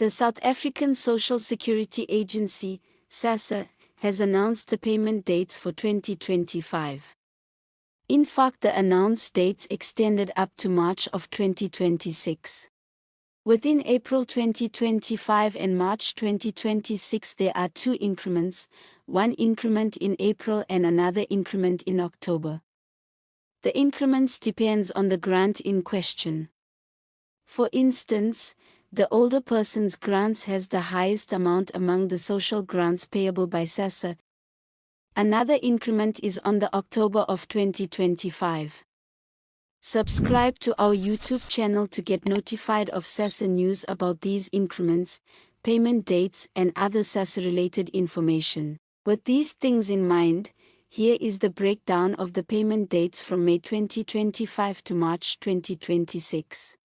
The South African Social Security Agency, SASSA, has announced the payment dates for 2025. In fact, the announced dates extended up to March of 2026. Within April 2025 and March 2026 there are two increments, one increment in April and another increment in October. The increments depends on the grant in question. For instance, the older person's grants has the highest amount among the social grants payable by SASSA. Another increment is on the October of 2025. Subscribe to our YouTube channel to get notified of SASSA news about these increments, payment dates and other SASSA-related information. With these things in mind, here is the breakdown of the payment dates from May 2025 to March 2026.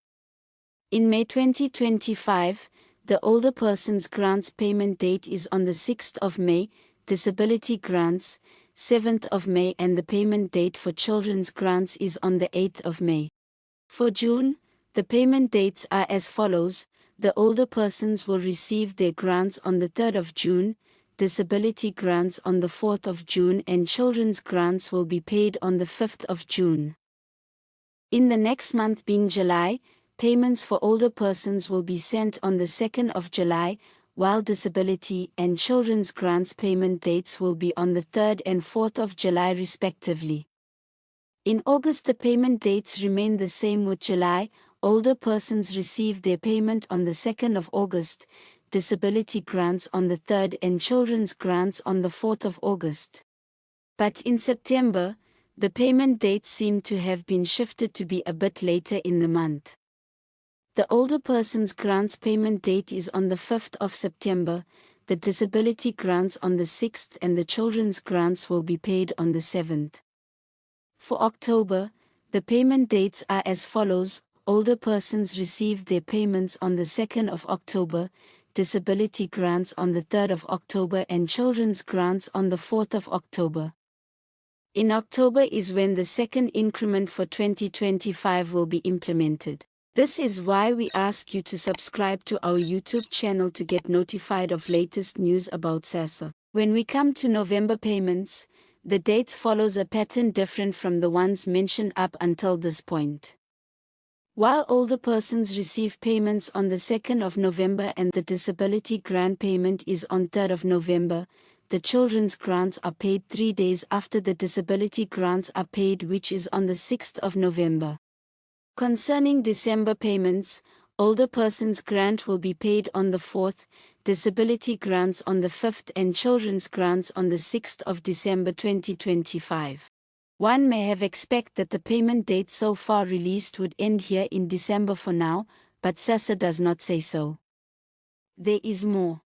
In May 2025, the older person's grants payment date is on the 6th of May, disability grants, 7th of May, and the payment date for children's grants is on the 8th of May. For June, the payment dates are as follows: the older persons will receive their grants on the 3rd of June, disability grants on the 4th of June, and children's grants will be paid on the 5th of June. In the next month, being July, payments for older persons will be sent on the 2nd of July, while disability and children's grants payment dates will be on the 3rd and 4th of July respectively. In August, the payment dates remain the same, with July, older persons receive their payment on the 2nd of August, disability grants on the 3rd and children's grants on the 4th of August. But in September, the payment dates seem to have been shifted to be a bit later in the month. The older person's grants payment date is on the 5th of September, the disability grants on the 6th, and the children's grants will be paid on the 7th. For October, the payment dates are as follows: older persons receive their payments on the 2nd of October, disability grants on the 3rd of October, and children's grants on the 4th of October. In October is when the second increment for 2025 will be implemented. This is why we ask you to subscribe to our YouTube channel to get notified of latest news about SASSA. When we come to November payments, the dates follows a pattern different from the ones mentioned up until this point. While older persons receive payments on the 2nd of November and the disability grant payment is on 3rd of November, the children's grants are paid 3 days after the disability grants are paid, which is on the 6th of November. Concerning December payments, older persons' grant will be paid on the 4th, disability grants on the 5th, and children's grants on the 6th of December 2025. One may have expected that the payment date so far released would end here in December for now, but SASSA does not say so. There is more.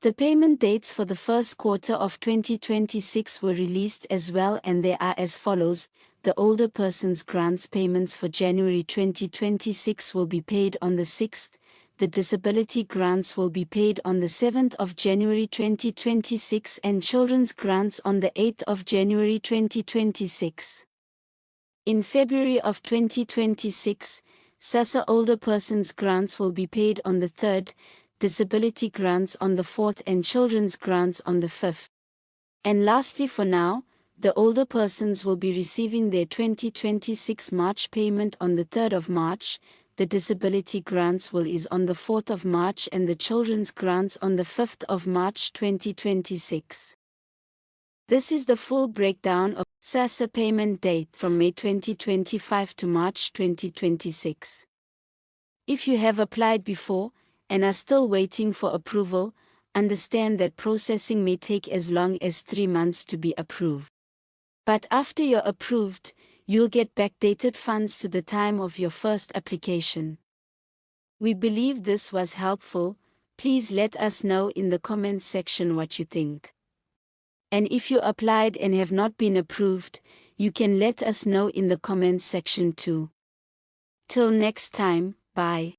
The payment dates for the first quarter of 2026 were released as well, and they are as follows: the older person's grants payments for January 2026 will be paid on the 6th, the disability grants will be paid on the 7th of January 2026, and children's grants on the 8th of January 2026. In February of 2026, SASSA older persons grants will be paid on the 3rd, disability grants on the 4th, and children's grants on the 5th. And lastly, for now, the older persons will be receiving their 2026 March payment on the 3rd of March, the disability grants will is on the 4th of March, and the children's grants on the 5th of March 2026. This is the full breakdown of SASSA payment dates from May 2025 to March 2026. If you have applied before and are still waiting for approval, understand that processing may take as long as 3 months to be approved. But after you're approved, you'll get backdated funds to the time of your first application. We believe this was helpful. Please let us know in the comments section what you think. And if you applied and have not been approved, you can let us know in the comments section too. Till next time, bye.